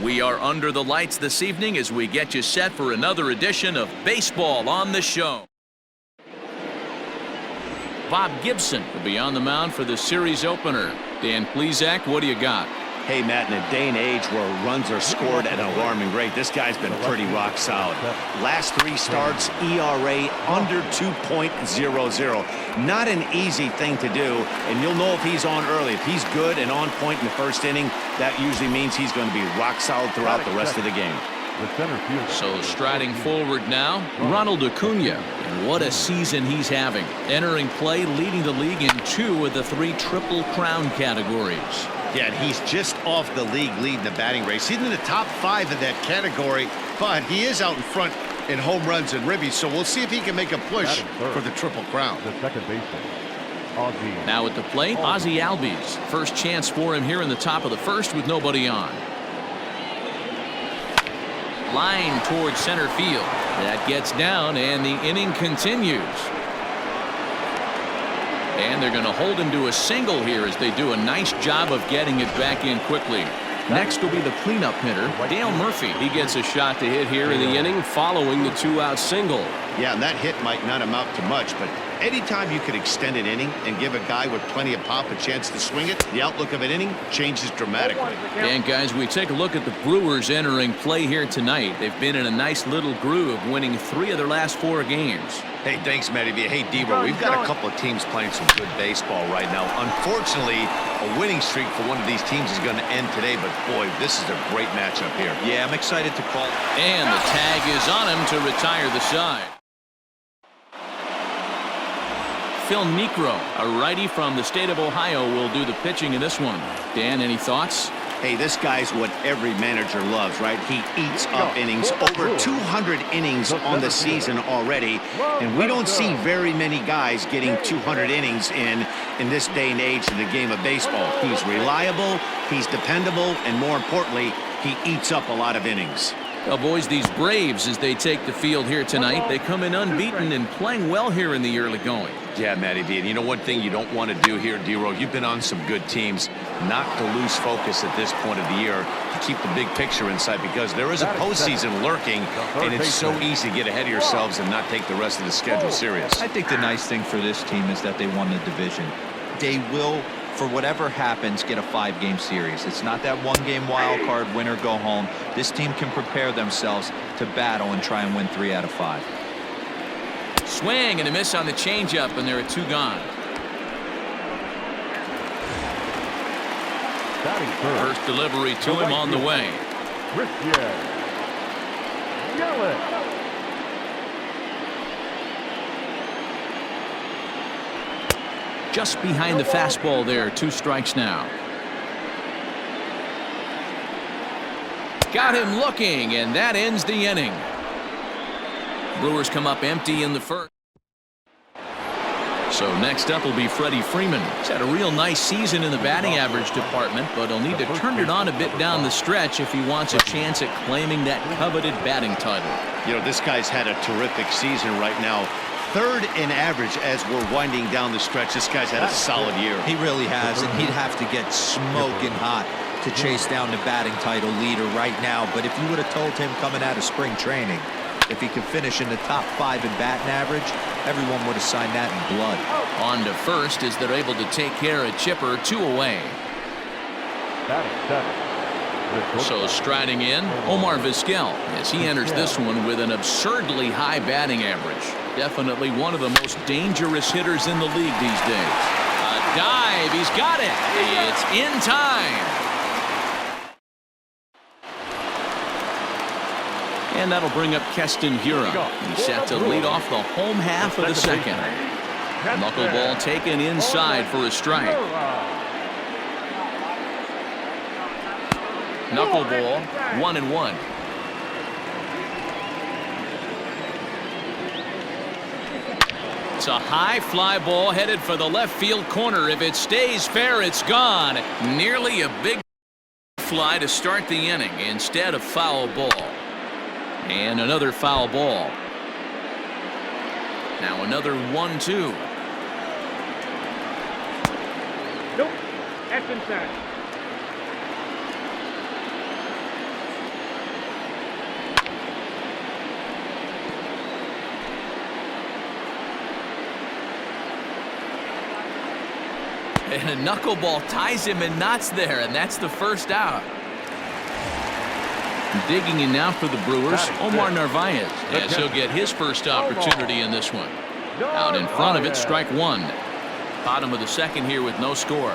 We are under the lights this evening as we get you set for another edition of Baseball on the Show. Bob Gibson will be on the mound for the series opener. Dan Plesac, what do you got? Hey, Matt, in a day and age where runs are scored at an alarming rate, this guy's been pretty rock solid. Last 3 starts, ERA under 2.00. Not an easy thing to do, and you'll know if he's on early. If he's good and on point in the first inning, that usually means he's going to be rock solid throughout the rest of the game. So striding forward now, Ronald Acuna. And what a season he's having. Entering play, leading the league in 2 of the 3 Triple Crown categories. Yeah, and he's just off the league leading the batting race. He's in the top 5 in that category, but he is out in front in home runs and ribbies, so we'll see if he can make a push for the Triple Crown. The second baseman, Ozzie. Now at the plate, Ozzie Albies. First chance for him here in the top of the first with nobody on. Line towards center field. That gets down, and the inning continues. And they're going to hold him to a single here as they do a nice job of getting it back in quickly. Next will be the cleanup hitter, Dale Murphy. He gets a shot to hit here in the inning following the 2-out single. Yeah, and that hit might not amount to much, but anytime you could extend an inning and give a guy with plenty of pop a chance to swing it, the outlook of an inning changes dramatically. And guys, we take a look at the Brewers entering play here tonight. They've been in a nice little groove, winning 3 of their last 4 games. Hey, thanks, Matty. Hey, D-Row, we've got a couple of teams playing some good baseball right now. Unfortunately, a winning streak for one of these teams is going to end today, but boy, this is a great matchup here. Yeah, I'm excited to call. And the tag is on him to retire the side. Phil Niekro, a righty from the state of Ohio, will do the pitching in this one. Dan, any thoughts? Hey, this guy's what every manager loves, right? He eats up innings, over 200 innings on the season already, and we don't see very many guys getting 200 innings in this day and age in the game of baseball. He's reliable, he's dependable, and more importantly, he eats up a lot of innings. Well, boys, these Braves, as they take the field here tonight, they come in unbeaten and playing well here in the early going. Yeah, Matty V. And you know one thing you don't want to do here, D-Row, you've been on some good teams, not to lose focus at this point of the year, to keep the big picture in sight, because there is a postseason lurking, and it's so easy to get ahead of yourselves and not take the rest of the schedule serious. I think the nice thing for this team is that they won the division. They will, for whatever happens, get a 5-game series. It's not that 1-game wild card, win or go home. This team can prepare themselves to battle and try and win 3 out of 5. Swing and a miss on the changeup, and there are 2 gone. First delivery to him on the way. Just behind the fastball there, 2 strikes now. Got him looking, and that ends the inning. Brewers come up empty in the first. So next up will be Freddie Freeman. He's had a real nice season in the batting average department, but he'll need to turn it on a bit down the stretch if he wants a chance at claiming that coveted batting title. You know, this guy's had a terrific season right now. 3rd in average as we're winding down the stretch. This guy's had a solid year. He really has, and he'd have to get smoking hot to chase down the batting title leader right now. But if you would have told him coming out of spring training, if he could finish in the top 5 in batting average, everyone would have signed that in blood. On to first as they're able to take care of Chipper, 2 away. So striding in, Omar Vizquel as he enters this one with an absurdly high batting average. Definitely one of the most dangerous hitters in the league these days. A dive, he's got it. It's in time. And that'll bring up Keston Hiura. He's set to lead off the home half of the second. Knuckleball taken inside for a strike. Knuckleball, 1-1. It's a high fly ball headed for the left field corner. If it stays fair, it's gone. Nearly a big fly to start the inning instead of foul ball. And another foul ball. Now another 1-2. Nope. That's inside. And a knuckleball ties him in knots there, and that's the first out. Digging in now for the Brewers, Omar Narvaez, as he'll get his first opportunity in this one. Out in front of it, strike one. Bottom of the second here with no score.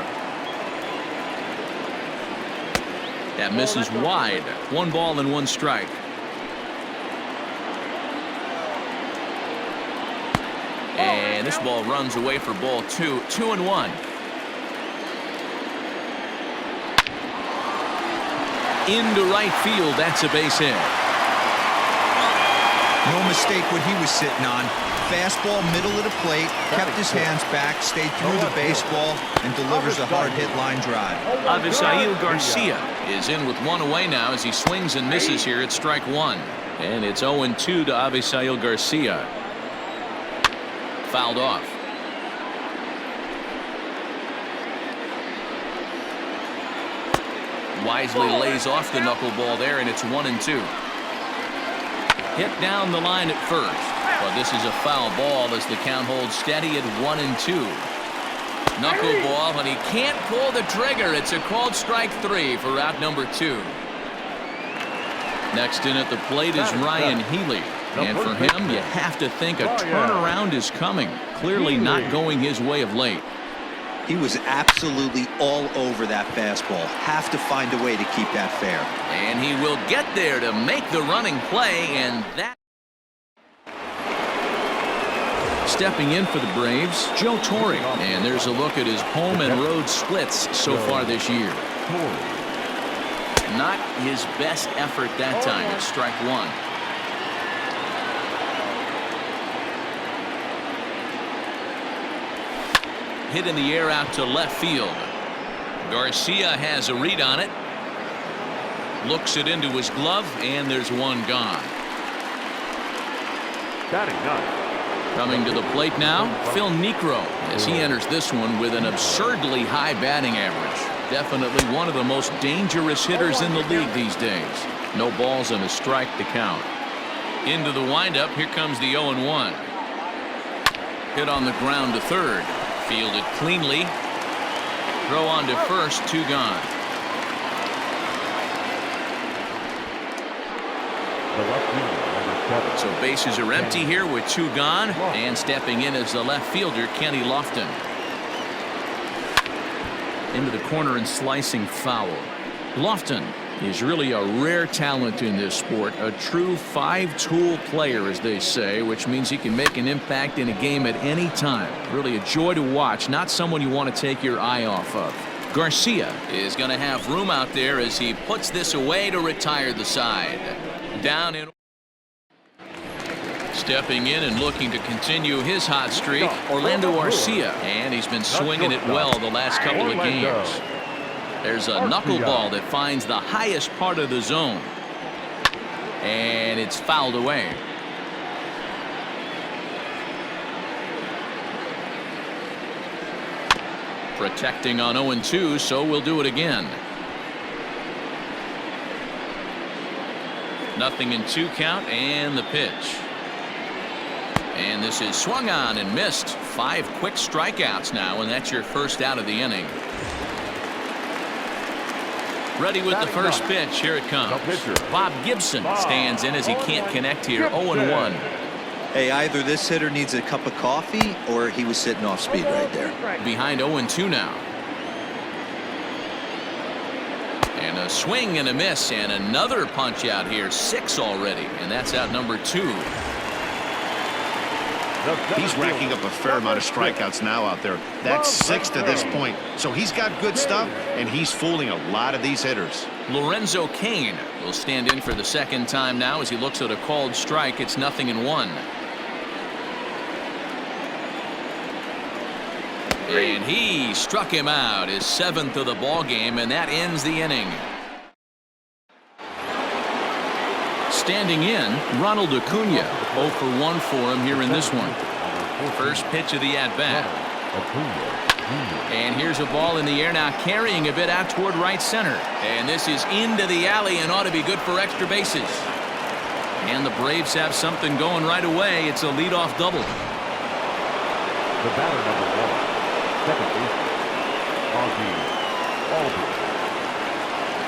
That misses wide. 1 ball and 1 strike. And this ball runs away for ball 2. 2-1. Into right field. That's a base hit. No mistake what he was sitting on. Fastball, middle of the plate, kept his hands back, stayed through the baseball, and delivers a hard hit line drive. Avisail Garcia is in with 1 away now as he swings and misses here at strike 1. And it's 0-2 to Avisail Garcia. Fouled off. Wisely lays off the knuckleball there, and it's 1-2. Hit down the line at first. But this is a foul ball as the count holds steady at 1-2. Knuckleball, and he can't pull the trigger. It's a called strike 3 for out number 2. Next in at the plate is Ryan Healy. And for him, you have to think a turnaround is coming. Clearly not going his way of late. He was absolutely all over that fastball. Have to find a way to keep that fair. And he will get there to make the running play, and that. Stepping in for the Braves, Joe Torre. And there's a look at his home and road splits so far this year. Not his best effort that time. It's strike 1. Hit in the air out to left field. Garcia has a read on it. Looks it into his glove, and there's 1 gone. Batting 9. Coming to the plate now, Phil Niekro, as he enters this one with an absurdly high batting average. Definitely one of the most dangerous hitters in the league these days. No balls and a strike to count. Into the windup, here comes the 0-1. Hit on the ground to third. Fielded cleanly. Throw on to first, 2 gone. The left fielder, number 7. So bases are empty here with 2 gone, and stepping in is the left fielder, Kenny Lofton. Into the corner and slicing foul. Lofton is really a rare talent in this sport, a true 5-tool player, as they say, which means he can make an impact in a game at any time. Really a joy to watch, not someone you want to take your eye off of. Garcia is going to have room out there as he puts this away to retire the side. Down in. Stepping in and looking to continue his hot streak, Orlando Arcia, and he's been swinging it well the last couple of games. There's a knuckleball that finds the highest part of the zone, and it's fouled away. Protecting on 0-2, so we'll do it again. 0-2 count, and the pitch. And this is swung on and missed. 5 quick strikeouts now, and that's your first out of the inning. Ready with the first pitch. Here it comes. Bob Gibson stands in as he can't connect here. 0-1. Hey, either this hitter needs a cup of coffee or he was sitting off speed right there. Behind 0-2 now. And a swing and a miss, and another punch out here. 6 already, and that's out number 2. He's racking up a fair amount of strikeouts now out there. That's 6 to this point. So he's got good stuff, and he's fooling a lot of these hitters. Lorenzo Cain will stand in for the second time now as he looks at a called strike. It's 0-1. And he struck him out, his 7th of the ball game, and that ends the inning. Standing in, Ronald Acuna. 0 for 1 for him here in this one. First pitch of the at-bat. And here's a ball in the air now, carrying a bit out toward right center. And this is into the alley and ought to be good for extra bases. And the Braves have something going right away. It's a leadoff double. The batter, number 1, second baseman,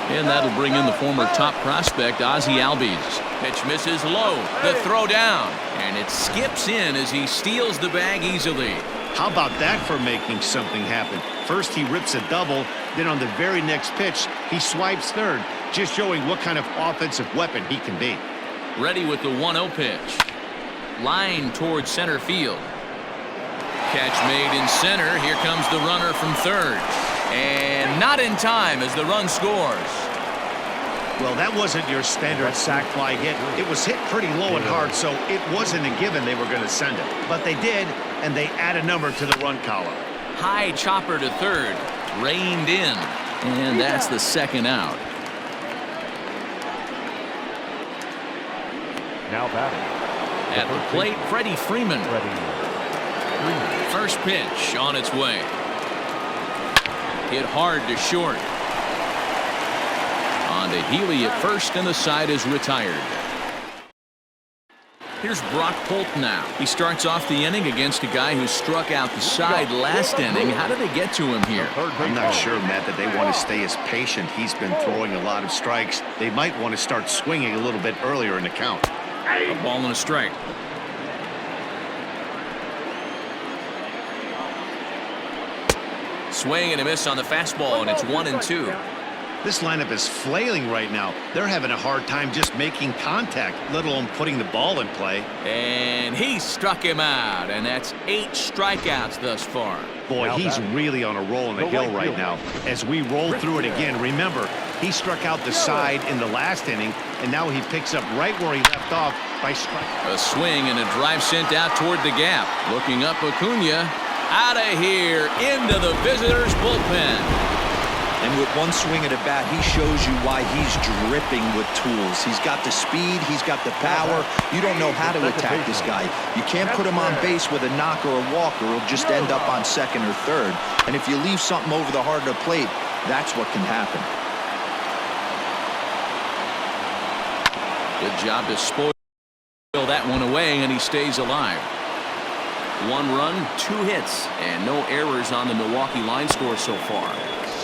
And that'll bring in the former top prospect, Ozzie Albies. Pitch misses low. The throw down. And it skips in as he steals the bag easily. How about that for making something happen? First he rips a double, then on the very next pitch, he swipes third, just showing what kind of offensive weapon he can be. Ready with the 1-0 pitch. Line towards center field. Catch made in center. Here comes the runner from third. And not in time as the run scores. Well, that wasn't your standard sac fly hit. It was hit pretty low and hard, so it wasn't a given they were going to send it. But they did, and they add a number to the run column. High chopper to third. Reined in. And that's the second out. Now batting. At the plate, Freddie Freeman. First pitch on its way. Hit hard to short. On to Healy at first, and the side is retired. Here's Brock Holt now. He starts off the inning against a guy who struck out the side last inning. How did they get to him here? I'm not sure, Matt, that they want to stay as patient. He's been throwing a lot of strikes. They might want to start swinging a little bit earlier in the count. A ball and a strike. Swing and a miss on the fastball, and it's 1-2. This lineup is flailing right now. They're having a hard time just making contact, let alone putting the ball in play. And he struck him out, and that's 8 strikeouts thus far. Boy, he's really on a roll in the hill right now. As we roll through it again, remember, he struck out the side in the last inning, and now he picks up right where he left off by striking. A swing and a drive sent out toward the gap. Looking up, Acuna. Out of here, into the visitors' bullpen. And with one swing at a bat, he shows you why he's dripping with tools. He's got the speed, he's got the power. You don't know how to attack this guy. You can't put him on base with a knock or a walk, or he'll just end up on second or third. And if you leave something over the heart of the plate, that's what can happen. Good job to spoil that one away, and he stays alive. 1 run, 2 hits, and no errors on the Milwaukee line score so far.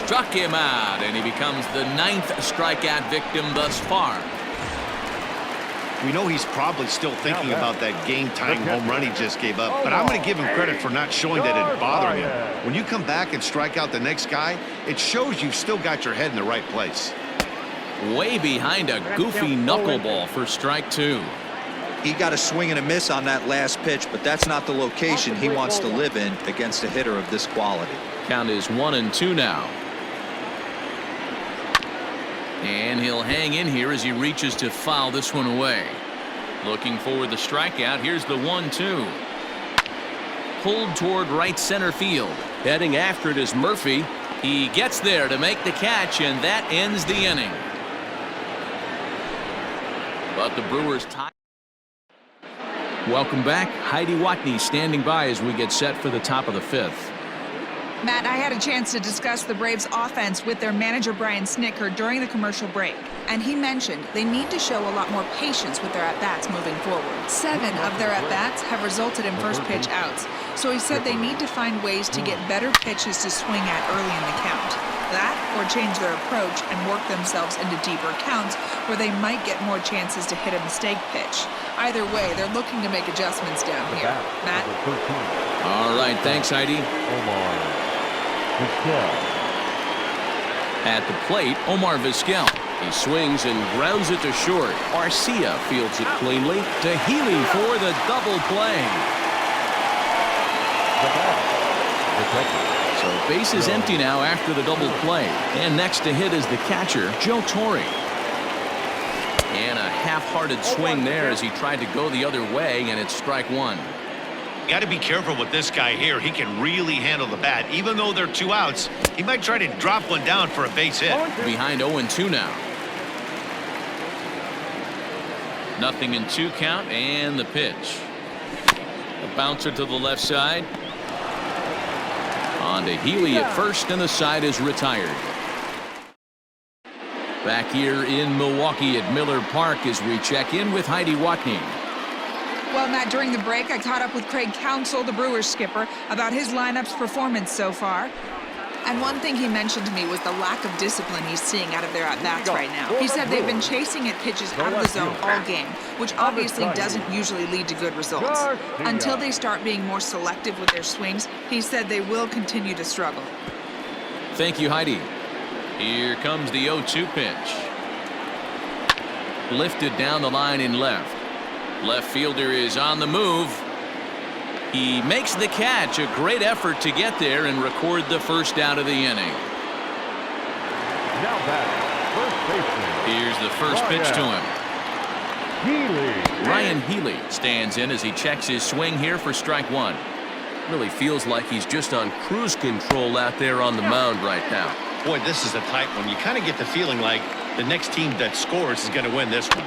Struck him out, and he becomes the 9th strikeout victim thus far. We know he's probably still thinking about that game-tying home run he just gave up, but I'm going to give him credit for not showing that it bothered him. When you come back and strike out the next guy, it shows you've still got your head in the right place. Way behind a goofy knuckleball for strike 2. He got a swing and a miss on that last pitch, but that's not the location he wants to live in against a hitter of this quality. Count is 1-2 now. And he'll hang in here as he reaches to foul this one away. Looking for the strikeout. Here's the 1-2. Pulled toward right center field. Heading after it is Murphy. He gets there to make the catch, and that ends the inning. But the Brewers tie. Welcome back. Heidi Watney standing by as we get set for the top of the 5th. Matt, I had a chance to discuss the Braves' offense with their manager Brian Snitker during the commercial break, and he mentioned they need to show a lot more patience with their at-bats moving forward. 7 of their at-bats have resulted in first pitch outs, so he said they need to find ways to get better pitches to swing at early in the count. That, or change their approach and work themselves into deeper counts where they might get more chances to hit a mistake pitch. Either way, they're looking to make adjustments down here. Matt? All right, thanks, Heidi. At the plate, Omar Vizquel. He swings and grounds it to short. Arcia fields it cleanly to Healy for the double play. So base is empty now after the double play. And next to hit is the catcher, Joe Torre. And a half-hearted swing there as he tried to go the other way, and it's strike 1. Got to be careful with this guy here. He can really handle the bat. Even though they're 2 outs, he might try to drop one down for a base hit. Behind 0-2 now. 0-2 count, and the pitch. A bouncer to the left side. On to Healy at first, and the side is retired. Back here in Milwaukee at Miller Park as we check in with Heidi Watney. Well, Matt, during the break, I caught up with Craig Counsell, the Brewers skipper, about his lineup's performance so far. And one thing he mentioned to me was the lack of discipline he's seeing out of their at-bats right now. He said they've been chasing at pitches out of the zone all game, which obviously doesn't usually lead to good results. Until they start being more selective with their swings, he said they will continue to struggle. Thank you, Heidi. Here comes the 0-2 pitch. Lifted down the line in left. Left fielder is on the move. He makes the catch. A great effort to get there and record the first out of the inning. Now back, first baseman. Here's the first pitch to him. Healy. Ryan Healy stands in as he checks his swing here for strike one. Really feels like he's just on cruise control out there on the mound right now. Boy, this is a tight one. You kind of get the feeling like the next team that scores is going to win this one.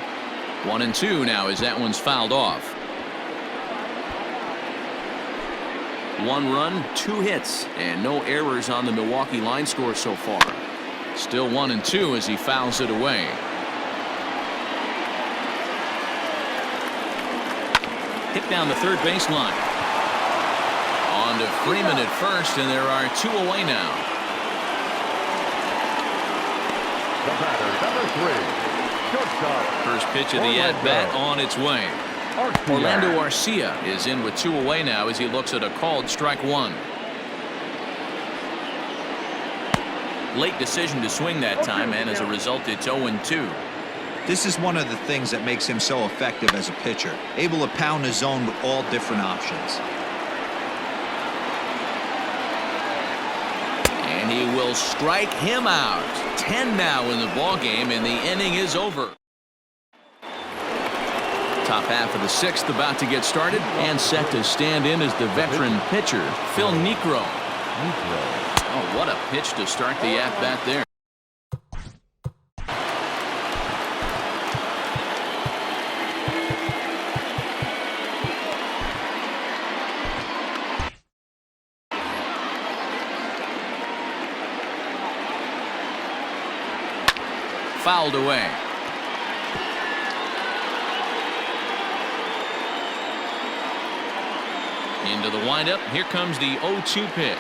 1-2 now as that one's fouled off. 1 run, 2 hits, and no errors on the Milwaukee line score so far. Still 1-2 as he fouls it away. Hit down the third baseline. On to Freeman at first, and there are 2 away now. The batter, number 3, shortstop. First pitch of the at-bat on its way. Orlando Arcia is in with 2 away now as he looks at a called strike one. Late decision to swing that time, and as a result it's 0-2. This is one of the things that makes him so effective as a pitcher, able to pound his zone with all different options. And he will strike him out. 10 now in the ballgame, and the inning is over. Top half of the 6th about to get started, and set to stand in as the veteran pitcher, Phil Niekro. Oh, what a pitch to start the at-bat there. Fouled away. Into the windup. Here comes the 0-2 pitch.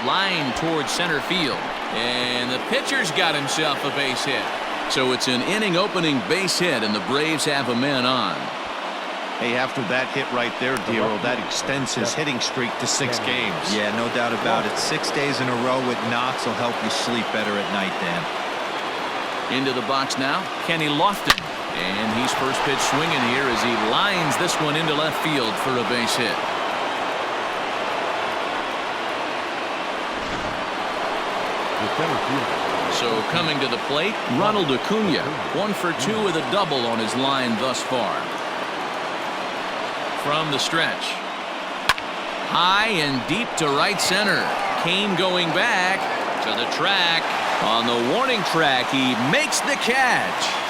Line towards center field. And the pitcher's got himself a base hit. So it's an inning opening base hit, and the Braves have a man on. Hey, after that hit right there, Dero, that extends his hitting streak to 6 games. Yeah, no doubt about it. 6 days in a row with knocks will help you sleep better at night, Dan. Into the box now, Kenny Lofton. And he's first pitch swinging here as he lines this one into left field for a base hit. So coming to the plate, Ronald Acuna. 1 for 2 with a double on his line thus far. From the stretch. High and deep to right center. Kane going back to the track. On the warning track, he makes the catch.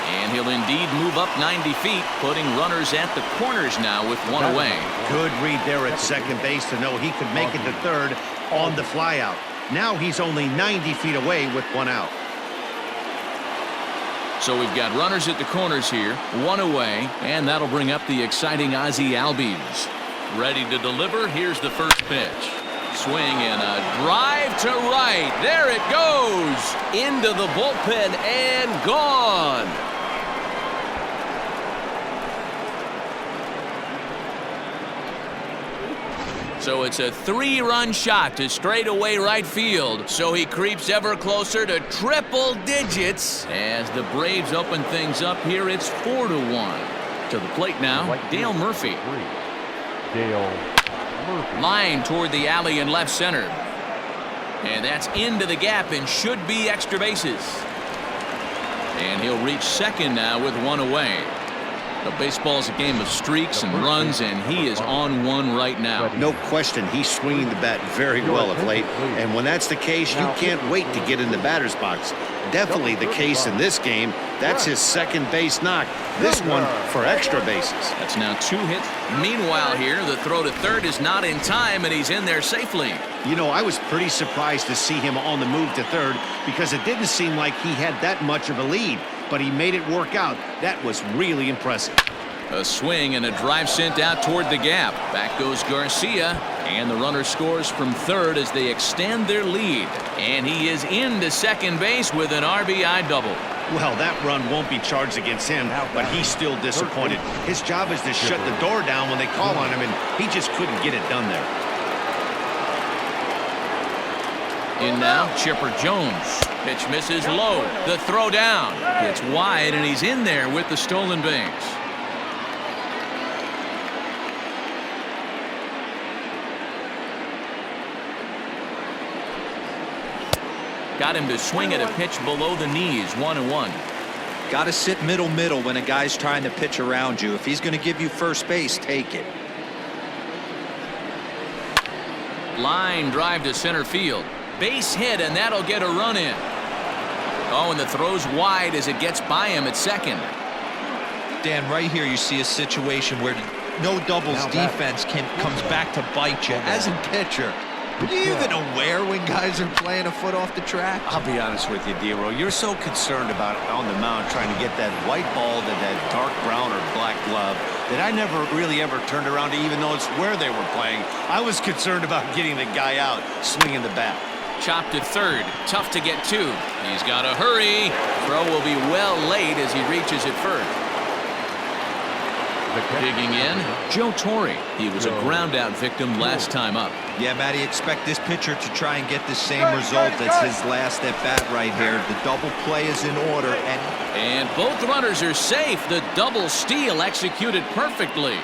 And he'll indeed move up 90 feet, putting runners at the corners now with 1 away. Good read there at second base to know he could make it to third on the flyout. Now he's only 90 feet away with 1 out. So we've got runners at the corners here, 1 away, and that'll bring up the exciting Ozzie Albies. Ready to deliver. Here's the first pitch. Swing and a drive to right. There it goes. Into the bullpen and gone. So it's a 3-run shot to straightaway right field. So he creeps ever closer to triple digits. As the Braves open things up here, it's 4-1. To the plate now, Dale Murphy. Line toward the alley in left center. And that's into the gap and should be extra bases. And he'll reach second now with 1 away. The baseball's a game of streaks and runs, and he is on one right now. No question, he's swinging the bat very well of late. And when that's the case, you can't wait to get in the batter's box. Definitely the case in this game. That's his second base knock. This one for extra bases. That's now 2 hits. Meanwhile here, the throw to third is not in time, and he's in there safely. You know, I was pretty surprised to see him on the move to third because it didn't seem like he had that much of a lead. But he made it work out. That was really impressive. A swing and a drive sent out toward the gap. Back goes Garcia. And the runner scores from third as they extend their lead. And he is into second base with an RBI double. Well, that run won't be charged against him, but he's still disappointed. His job is to shut the door down when they call on him, and he just couldn't get it done there. In now, Chipper Jones. Pitch misses low. The throw down. It's wide, and he's in there with the stolen base. Got him to swing at a pitch below the knees, 1-1. Got to sit middle when a guy's trying to pitch around you. If he's going to give you first base, take it. Line drive to center field. Base hit, and that'll get a run in. Oh, and the throw's wide as it gets by him at second. Dan, right here you see a situation where no doubles defense comes back to bite you. As a pitcher, are you even aware when guys are playing a foot off the track? I'll be honest with you, Dero. You're so concerned about on the mound trying to get that white ball to that dark brown or black glove that I never really ever turned around to even notice where they were playing. I was concerned about getting the guy out swinging the bat. Chopped to third. Tough to get to. He's got to hurry. Throw will be well late as he reaches it first. Digging in, Joe Torre. He was a ground-out victim last time up. Yeah, Matty, expect this pitcher to try and get the same result as his last at-bat right here. The double play is in order. And both runners are safe. The double steal executed perfectly.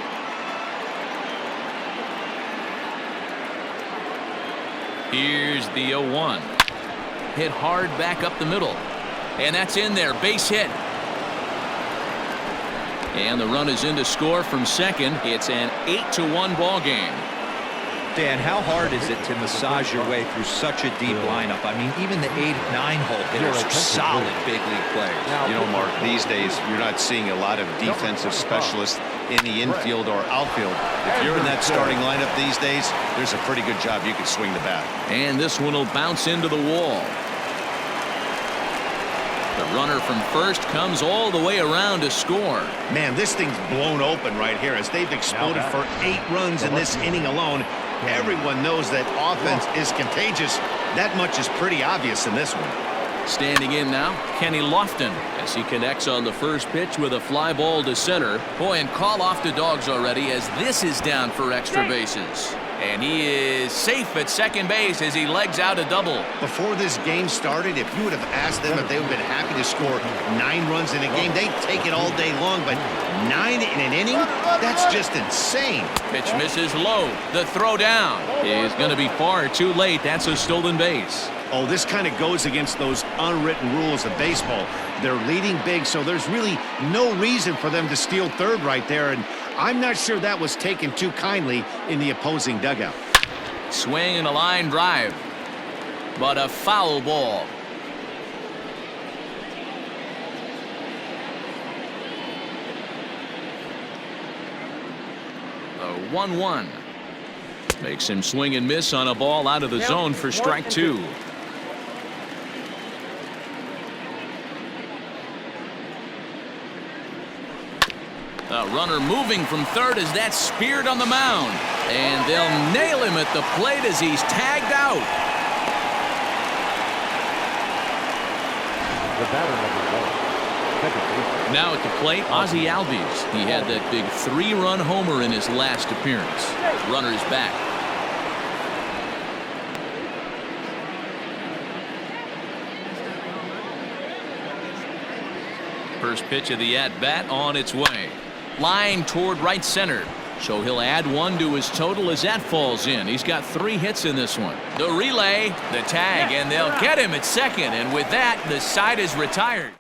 Here's the 0-1. Hit hard back up the middle. And that's in there. Base hit. And the run is in to score from second. It's an 8-1 ball game. Dan, how hard is it to massage your way through such a deep lineup? I mean, even the 8-9 hole hitters are solid big league players. You know, Mark, these days you're not seeing a lot of defensive specialists in the infield or outfield. If you're in that starting lineup these days, there's a pretty good job you can swing the bat. And this one will bounce into the wall. The runner from first comes all the way around to score. Man, this thing's blown open right here as they've exploded for 8 runs in this inning alone. Everyone knows that offense is contagious. That much is pretty obvious in this one. Standing in now, Kenny Lofton, as he connects on the first pitch with a fly ball to center. Boy, and call off the dogs already as this is down for extra bases. And he is safe at second base as he legs out a double. Before this game started, if you would have asked them if they would have been happy to score 9 runs in a game, they'd take it all day long. But 9 in an inning? That's just insane. Pitch misses low. The throw down is going to be far too late. That's a stolen base. Oh, this kind of goes against those unwritten rules of baseball. They're leading big, so there's really no reason for them to steal third right there. And I'm not sure that was taken too kindly in the opposing dugout. Swing and a line drive, but a foul ball. The 1-1 makes him swing and miss on a ball out of the zone for strike 2. The runner moving from third as that's speared on the mound. And they'll nail him at the plate as he's tagged out. The batter number 1. Now at the plate, Ozzie Albies. He had that big 3-run homer in his last appearance. Runner's back. First pitch of the at-bat on its way. Line toward right center. So he'll add 1 to his total as that falls in. He's got 3 hits in this one. The relay, the tag, and they'll get him at second. And with that, the side is retired.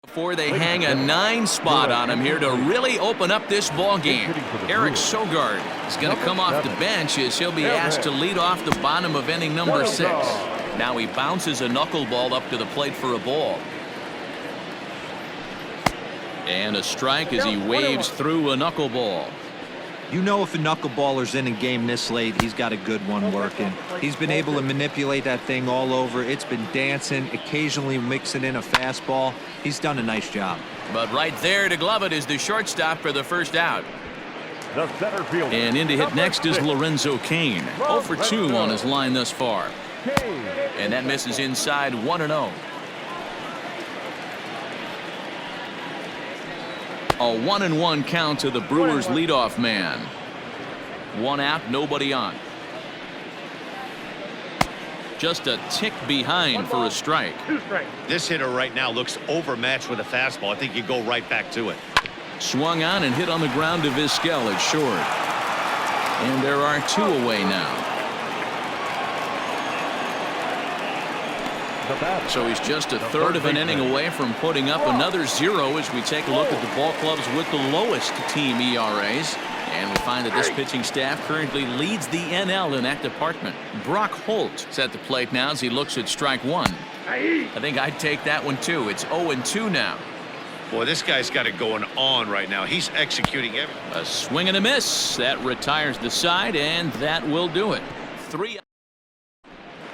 Before they hang a 9 spot on him here to really open up this ball game. Eric Sogard is going to come off the bench as he'll be asked to lead off the bottom of inning number 6. Now he bounces a knuckleball up to the plate for a ball. And a strike as he waves through a knuckleball. You know, if a knuckleballer's in a game this late, he's got a good one working. He's been able to manipulate that thing all over. It's been dancing, occasionally mixing in a fastball. He's done a nice job. But right there to glove it is the shortstop for the first out. the center fielder. And in to hit next is Lorenzo Cain. 0 for 2 on his line thus far. And that misses inside 1-0. A 1-1 count to the Brewers leadoff man. One out, nobody on. Just a tick behind for a strike. This hitter right now looks overmatched with a fastball. I think you go right back to it. Swung on and hit on the ground to Vizquel. It's short. And there are 2 away now. So he's just a third of an inning away from putting up another 0 as we take a look at the ball clubs with the lowest team ERAs. And we find that this pitching staff currently leads the NL in that department. Brock Holt is at the plate now as he looks at strike 1. I think I'd take that one too. It's 0-2 now. Boy, this guy's got it going on right now. He's executing everything. A swing and a miss. That retires the side, and that will do it. 3.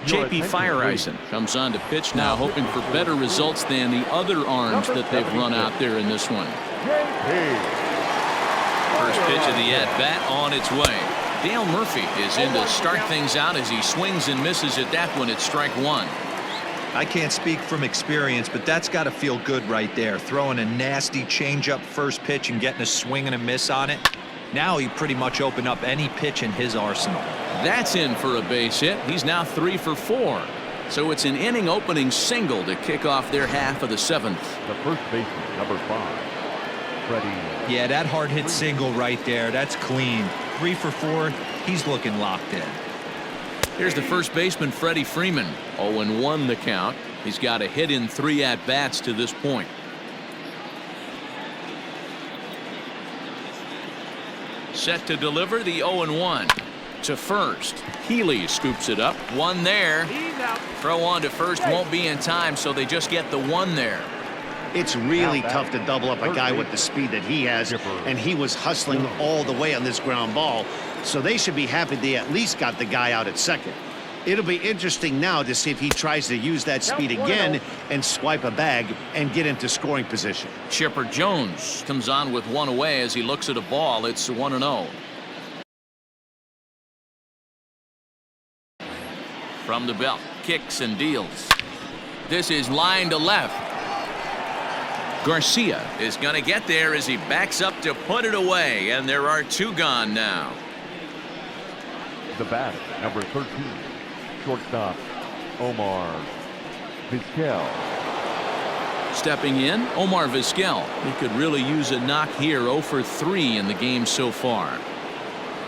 J.P. Fireisen comes on to pitch now, hoping for better results than the other arms that they've run out there in this one. First pitch of the at-bat on its way. Dale Murphy is in to start things out as he swings and misses at that one at strike 1. I can't speak from experience, but that's got to feel good right there. Throwing a nasty changeup first pitch and getting a swing and a miss on it. Now he pretty much opened up any pitch in his arsenal. That's in for a base hit. He's now 3 for 4. So it's an inning opening single to kick off their half of the 7th. The first baseman, number 5, Freddie. Yeah, that hard hit single right there. That's clean. 3 for 4. He's looking locked in. Here's the first baseman, Freddie Freeman. 0-1 the count. He's got a hit in 3 at-bats to this point. Set to deliver the 0-1 to first. Healy scoops it up. 1 there. Throw on to first won't be in time, so they just get the 1 there. It's really tough to double up a guy with the speed that he has, and he was hustling all the way on this ground ball, so they should be happy they at least got the guy out at second. It'll be interesting now to see if he tries to use that speed again and swipe a bag and get into scoring position. Chipper Jones comes on with 1 away as he looks at a ball. It's 1-0. From the belt, kicks and deals. This is line to left. Garcia is going to get there as he backs up to put it away, and there are 2 gone now. The bat, number 13, shortstop, Omar Vizquel. Stepping in, Omar Vizquel. He could really use a knock here. 0 for 3 in the game so far.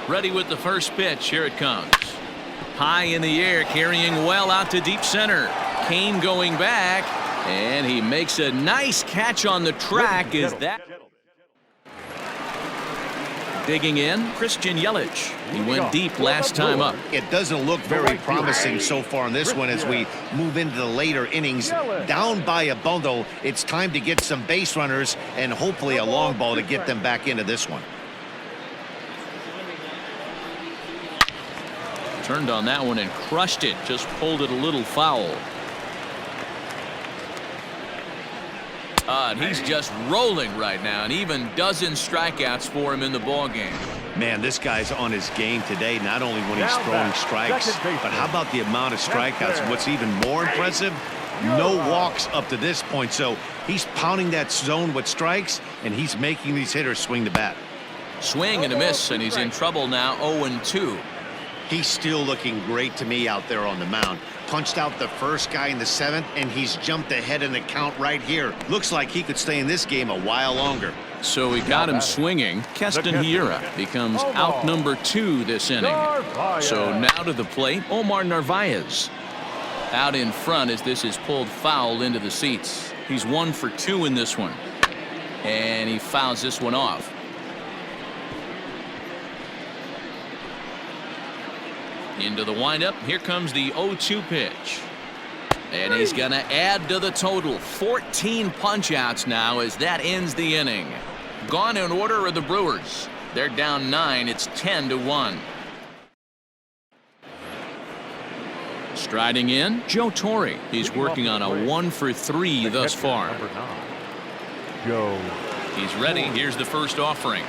Ready with the first pitch. Here it comes. High in the air, carrying well out to deep center. Cain going back, and he makes a nice catch on the track. Is that digging in? Christian Yelich. He went deep last time up. It doesn't look very promising so far in this one as we move into the later innings. Down by a bundle, it's time to get some base runners and hopefully a long ball to get them back into this one. Turned on that one and crushed it. Just pulled it a little foul. And he's just rolling right now, and even dozen strikeouts for him in the ball game. Man, this guy's on his game today, not only when he's throwing strikes, but how about the amount of strikeouts? What's even more impressive, no walks up to this point. So he's pounding that zone with strikes, and he's making these hitters swing the bat. Swing and a miss, and he's in trouble now. 0-2. He's still looking great to me out there on the mound. Punched out the first guy in the 7th, and he's jumped ahead in the count right here. Looks like he could stay in this game a while longer. So we got him swinging. Keston Hiura becomes out number 2 this inning. So now to the plate, Omar Narvaez. Out in front as this is pulled foul into the seats. He's 1 for 2 in this one. And he fouls this one off. Into the windup. Here comes the 0-2 pitch. And he's going to add to the total. 14 punch-outs now as that ends the inning. Gone in order are the Brewers. They're down 9. It's 10-1. Striding in, Joe Torre. He's working on a 1 for 3 thus far. Number 9, Joe. He's ready. Here's the first offering.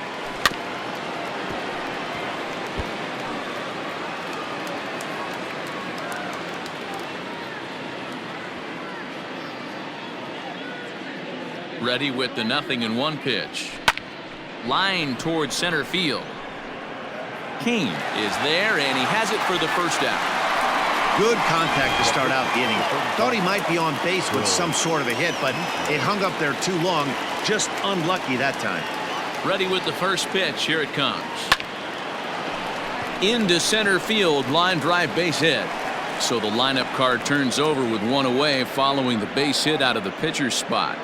Ready with the 0-1 pitch. Line towards center field. Kane is there, and he has it for the first out. Good contact to start out the inning. Thought he might be on base with some sort of a hit, but it hung up there too long. Just unlucky that time. Ready with the first pitch. Here it comes. Into center field. Line drive, base hit. So the lineup card turns over with one away following the base hit out of the pitcher's spot.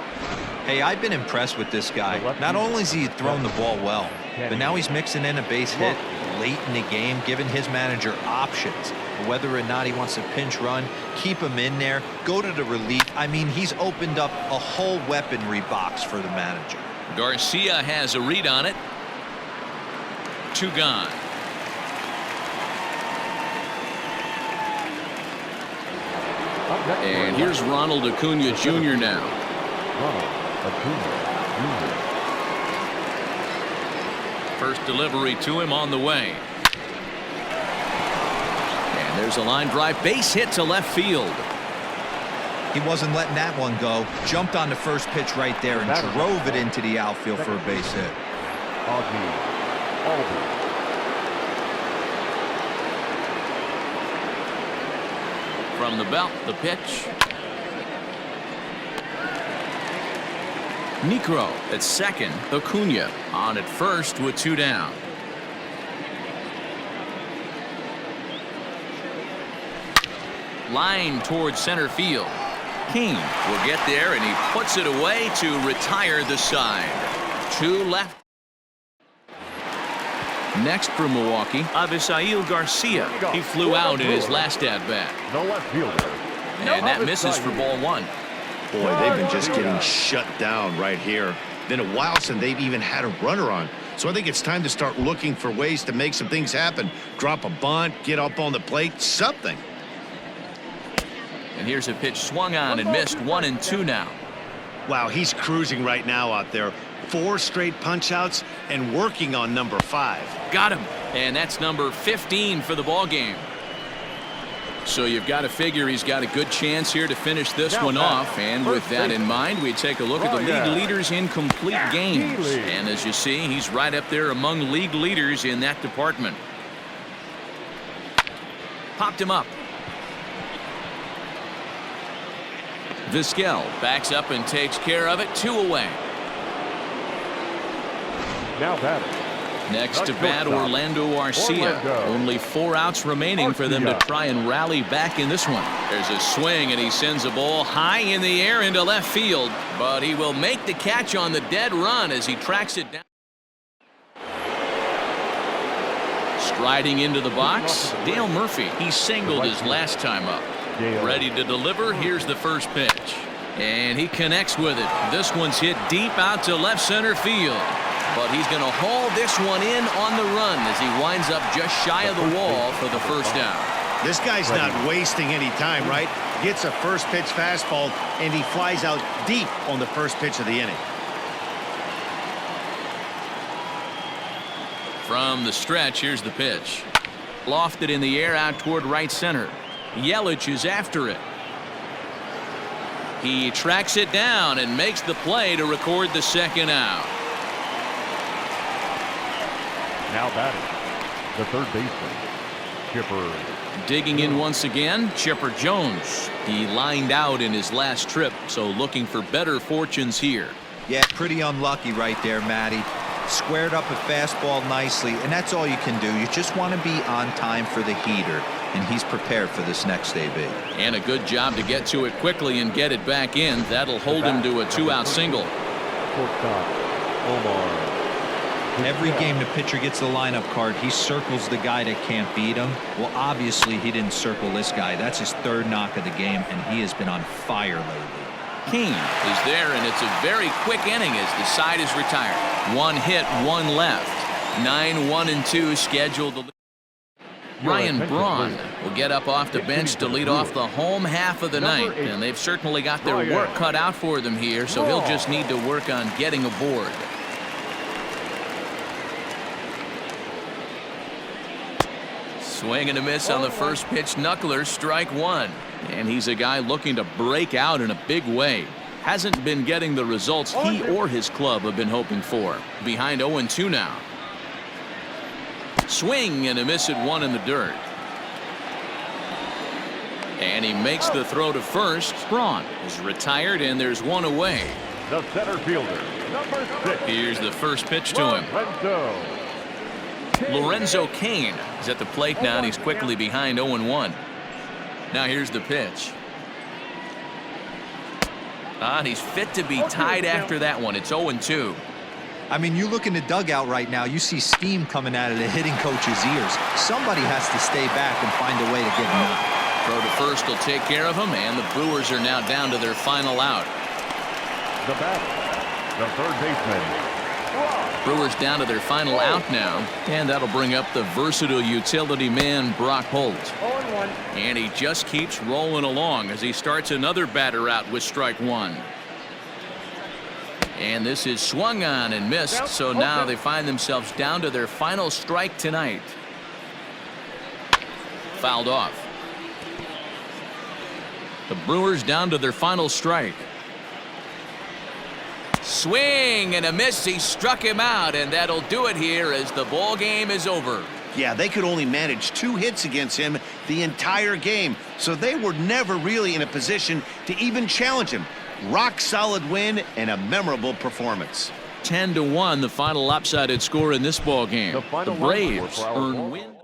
Hey, I've been impressed with this guy. Not only has he thrown the ball well, but now he's mixing in a base hit late in the game, giving his manager options. Whether or not he wants to pinch run, keep him in there, go to the relief. I mean, he's opened up a whole weaponry box for the manager. Garcia has a read on it. 2 gone. And here's Ronald Acuna Jr. now. First delivery to him on the way. And there's a line drive, base hit to left field. He wasn't letting that one go. Jumped on the first pitch right there and drove it into the outfield for a base hit. From the belt, the pitch. Necro at second. Acuna on at first with 2 down. Line towards center field. Kane will get there, and he puts it away to retire the side. 2 left. Next for Milwaukee, Avisail Garcia. He flew out in his last at-bat. No left fielder. And that misses for ball 1. Boy, they've been just getting shut down right here. Been a while since they've even had a runner on. So I think it's time to start looking for ways to make some things happen. Drop a bunt, get up on the plate, something. And here's a pitch swung on and missed. 1-2 now. Wow, he's cruising right now out there. 4 straight punch-outs and working on number 5. Got him. And that's number 15 for the ball game. So you've got to figure he's got a good chance here to finish this one off. And with that in mind, we take a look at the league leaders in complete games. And as you see, he's right up there among league leaders in that department. Popped him up. Vizquel backs up and takes care of it. 2 away. Now batting. Next to bat, Orlando Arcia. Only 4 outs remaining for them to try and rally back in this one. There's a swing, and he sends a ball high in the air into left field. But he will make the catch on the dead run as he tracks it down. Striding into the box, Dale Murphy. He singled his last time up. Ready to deliver. Here's the first pitch. And he connects with it. This one's hit deep out to left center field. But he's going to haul this one in on the run as he winds up just shy of the wall for the first down. This guy's not wasting any time, right? Gets a first pitch fastball, and he flies out deep on the first pitch of the inning. From the stretch, here's the pitch. Lofted in the air out toward right center. Yelich is after it. He tracks it down and makes the play to record the second out. Now batting, the third baseman, Chipper. Digging in once again, Chipper Jones. He lined out in his last trip, so looking for better fortunes here. Yeah, pretty unlucky right there, Matty. Squared up a fastball nicely, and that's all you can do. You just want to be on time for the heater, and he's prepared for this next AB. And a good job to get to it quickly and get it back in. That'll hold him to a 2-out single. Shortstop, Omar. Every game the pitcher gets the lineup card, he circles the guy that can't beat him. Well, obviously, he didn't circle this guy. That's his 3rd knock of the game, and he has been on fire lately. Kane is there, and it's a very quick inning as the side is retired. 1 hit, 1 left. 9-1-2 scheduled. Ryan Braun will get up off the bench to lead off the home half of the ninth, and they've certainly got their work cut out for them here, so he'll just need to work on getting aboard. Swing and a miss on the first pitch. Knuckler, strike 1. And he's a guy looking to break out in a big way. hasn't been getting the results he or his club have been hoping for. Behind 0-2 now. Swing and a miss at one in the dirt. And he makes the throw to first. Braun is retired, and there's one away. The center fielder, number 6. Here's the first pitch to him. Lorenzo Cain is at the plate now, and he's quickly behind 0-1. Now here's the pitch. And he's fit to be tied after that one. It's 0-2. I mean, you look in the dugout right now, you see steam coming out of the hitting coach's ears. Somebody has to stay back and find a way to get him out. Throw to first will take care of him, and the Brewers are now down to their final out. The batter, the third baseman. Brewers down to their final out now, and that'll bring up the versatile utility man Brock Holt. And he just keeps rolling along as he starts another batter out with strike one. And this is swung on and missed, so now they find themselves down to their final strike tonight. Fouled off. The Brewers down to their final strike. Swing and a miss. He struck him out, and that'll do it here as the ball game is over. Yeah, they could only manage 2 hits against him the entire game, so they were never really in a position to even challenge him. Rock solid win and a memorable performance. 10-1, the final lopsided score in this ball game. The final The Braves line for our earn ball. win.